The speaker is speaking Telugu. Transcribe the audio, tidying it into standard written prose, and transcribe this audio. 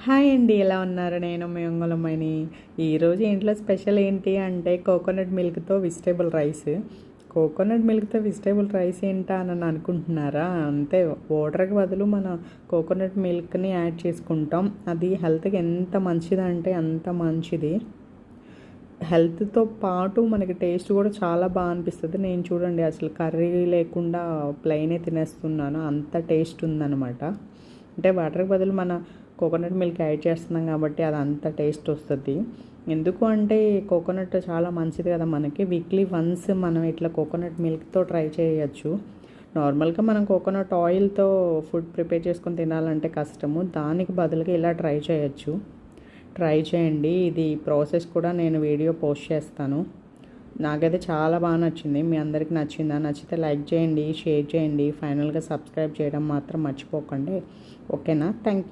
హాయ్ అండి, ఎలా ఉన్నారు? నేను మీ ఒంగోలమ్మాయిని. ఈరోజు ఇంట్లో స్పెషల్ ఏంటి అంటే కోకోనట్ మిల్క్తో వెజిటేబుల్ రైస్. కోకోనట్ మిల్క్తో వెజిటేబుల్ రైస్ ఏంటా అని అనుకుంటున్నారా? అంతే, వాటర్కి బదులు మన కోకోనట్ మిల్క్ని యాడ్ చేసుకుంటాం. అది హెల్త్కి ఎంత మంచిదంటే అంత మంచిది. హెల్త్తో పాటు మనకి టేస్ట్ కూడా చాలా బాగా అనిపిస్తుంది. నేను చూడండి, అసలు కర్రీ లేకుండా ప్లెయినే తినేస్తున్నాను, అంత టేస్ట్ ఉందన్నమాట. అంటే వాటర్కి బదులు మన కోకోనట్ మిల్క్ యాడ్ చేస్తున్నాం కాబట్టి అది అంత టేస్ట్ వస్తుంది. ఎందుకు అంటే కోకోనట్ చాలా మంచిది కదా మనకి. వీక్లీ వన్స్ మనం ఇట్లా కోకోనట్ మిల్క్తో ట్రై చేయొచ్చు. నార్మల్గా మనం కోకోనట్ ఆయిల్తో ఫుడ్ ప్రిపేర్ చేసుకొని తినాలంటే కష్టము, దానికి బదులుగా ఇలా ట్రై చేయొచ్చు. ట్రై చేయండి. ఇది ప్రాసెస్ కూడా నేను వీడియో పోస్ట్ చేస్తాను. నాకైతే చాలా బాగా నచ్చింది. మీ అందరికి నచ్చిందా? నచ్చితే లైక్ చేయండి, షేర్ చేయండి, ఫైనల్గా సబ్స్క్రైబ్ చేయడం మాత్రం మర్చిపోకండి. ఓకేనా? Thank you.